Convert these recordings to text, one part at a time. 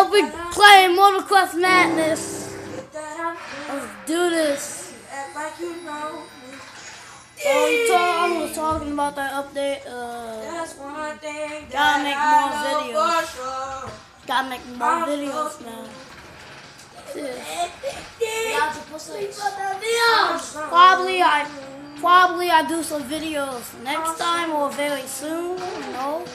up? We playing Motocross Madness. Let's do this. I was talking about that update. Gotta make more videos. Gotta make more videos now. Probably I do some videos next time or very soon. You know.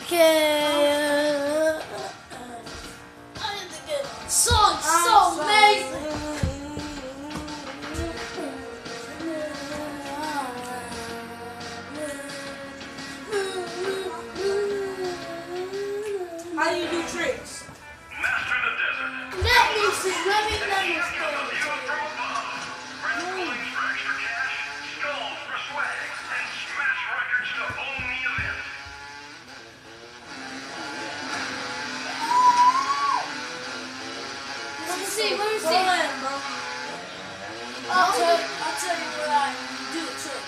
Okay. So amazing. How do you do tricks? Master the desert. Let me see. Let me see. I'll tell you what I do a trick.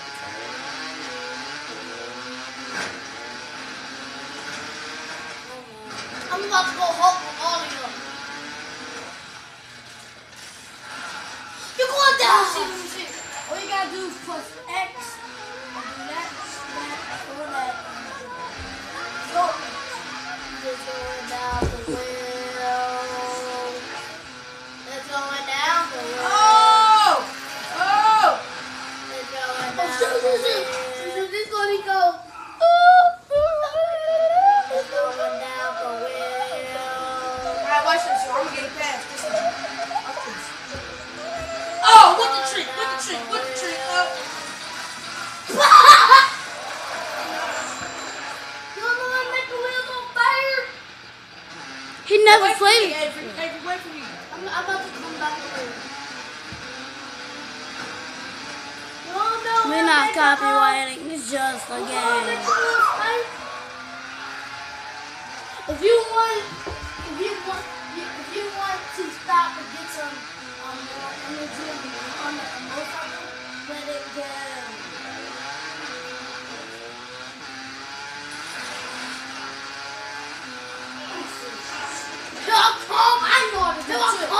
I'm about to go home with all of you. You're going down. Let me see. All you gotta do is press X. And do that, or that. So, just going down the wheel. It's going down the wheel. It's going down the wheel. This one he goes. It's going down the wheel. Alright, watch this, y'all. I'm gonna get it past. Watch this. Oh, what the trick? What the trick? What the trick? You don't know how to make the wheels on fire? He never played it. Avery, wait for me. I'm about to come back over. You don't know how We're to not make the copyrighting, it's just a wheels game. fire. If you want to stop and get some more energy on the motorcycle, let it go. Here come, I know how to do it.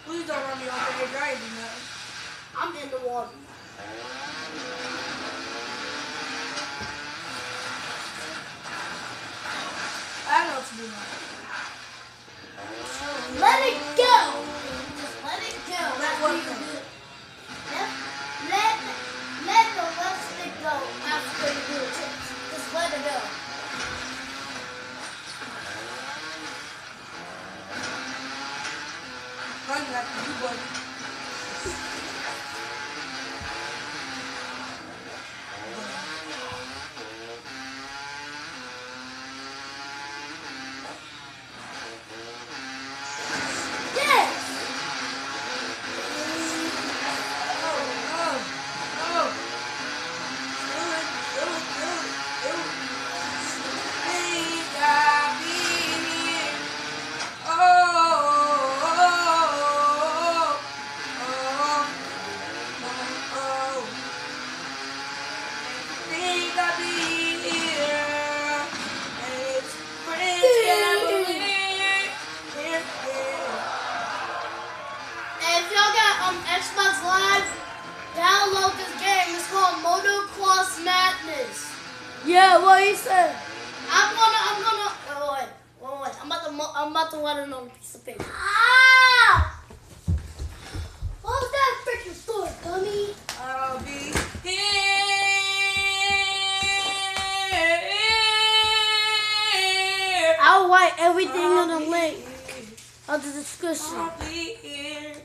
Please don't run me over here driving now. I'm in the water. I know what to do now. Let it go. Just let it go. Let what go? Let the left stick go after you do it. Just let it go. Run like you, buddy. Xbox Live, download this game. It's called Motocross Madness. Yeah, what he said. I'm gonna. Wait. I'm about to let her know a piece of paper. Ah! What was that freaking store, dummy? I'll be here. I'll write everything in the link of the description. I'll be here.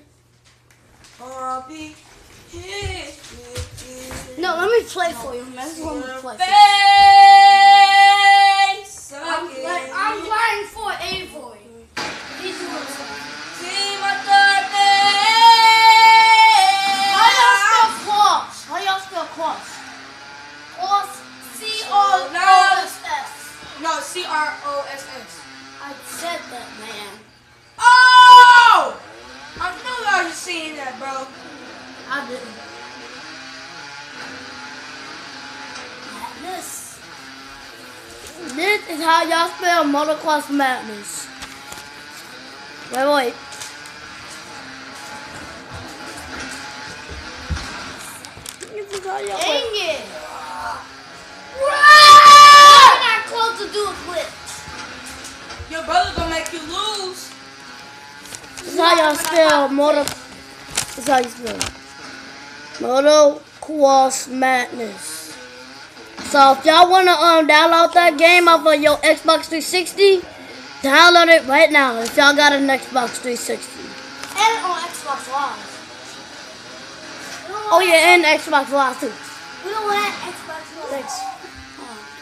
I'll be here. No, let me play for you, man. Let me play for you. I'm playing for Avery. He's doing something. See my third day. How y'all spell cross? How y'all spell cross? Cross, C-O-S-S. CROSS. I said that, man. Oh! I knew I was seeing that, bro. I didn't. Madness. This is how y'all spell Motocross Madness. Wait. This is how y'all Dang spell. it. You're not close to do a flip. Your brother gonna make you lose. This is how y'all spell This is how you spell Motocross Madness. So if y'all wanna download that game off of your Xbox 360, download it right now. If y'all got an Xbox 360. And on Xbox Live. Oh yeah, and Xbox Live too. We don't want Xbox Live. Thanks.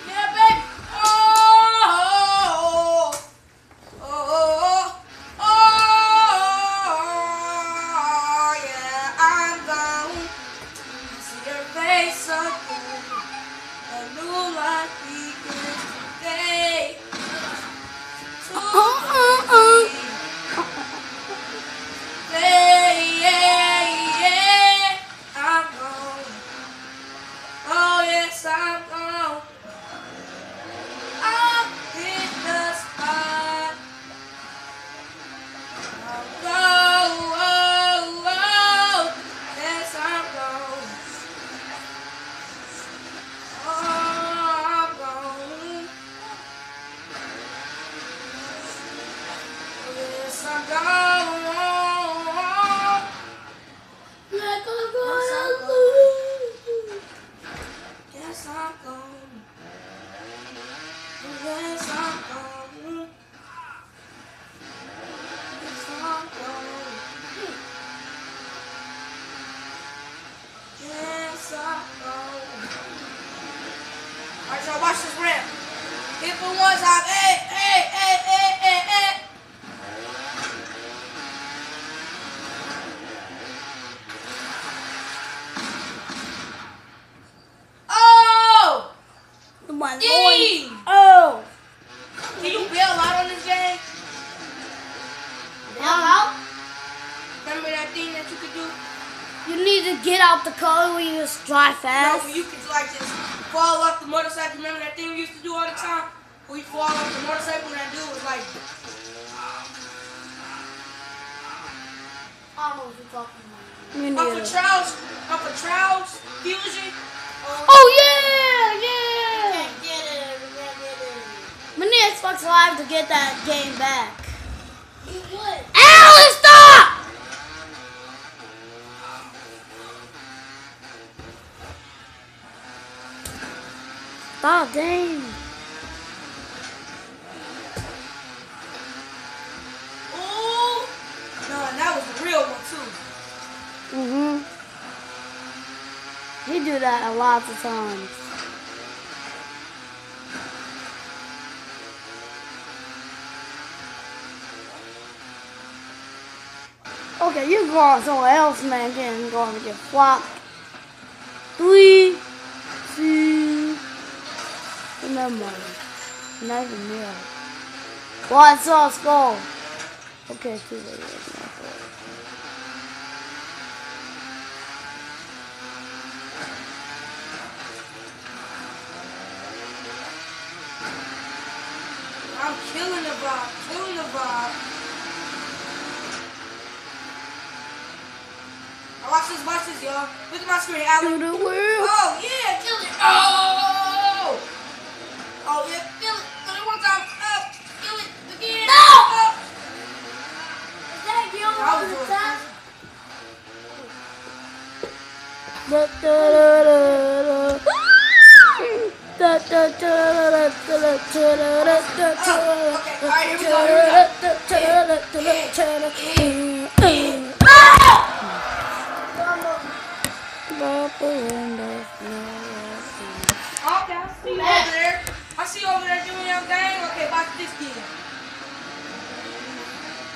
Yeah, baby. Oh, yeah, I'm gone. I see your face again. A new life begins today. Yeah, I'm gone. Oh, yes, I'm gone. I'm in the spot. I'm gone. Yes, I'm gone. Oh, I'm gone. Yes, I'm gone. Like I'm Yes, I'm gonna gone. lose. Yes, I'm gone. Yes, I'm gone. Yes, I'm gone. Yes, I'm gone. Alright, y'all, watch this ramp. Hit for one time. Hey. Oh! My Dang! lord. Oh. Can you bail out on this game? How? Remember that thing that you could do? You need to get out the car when you just drive No, fast. when you could like just fall off the motorcycle. Remember that thing we used to do all the time? Where you fall off the motorcycle and that dude was like, I don't know what you're talking about. Me Uncle neither. Charles Fusion. Oh yeah. Can't get it. We can't get it. We need Xbox Live to get that game back. You would. Alan, stop! Stop, dang. Ooh. No, and that was the real one too. He do that a lot of times. Okay, you go on somewhere else, man. Again, going to get flopped. 3, 2, remember, never knew. What's our score? Okay, 2 I'm killing the vibe. Watch this, y'all. Look at my screen, Alex. To the world. Oh, yeah, kill it. Oh! Oh, yeah, kill it. Kill it one time. Oh, kill it again. No! Oh. Is that you That on was the yours. top? Okay, I see you over there. I see you over there doing your thing. Okay, watch this game.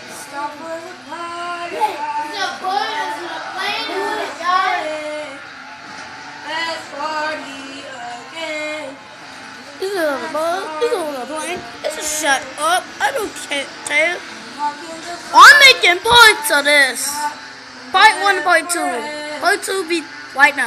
Stop for the party. It's a bird, it's a plane, it's a guy. Let's party again. This is on the bus. We go on the plane. It's a shut up. I don't can't tell. I'm making points of this. Part 1, part 2. Part 2 be right now.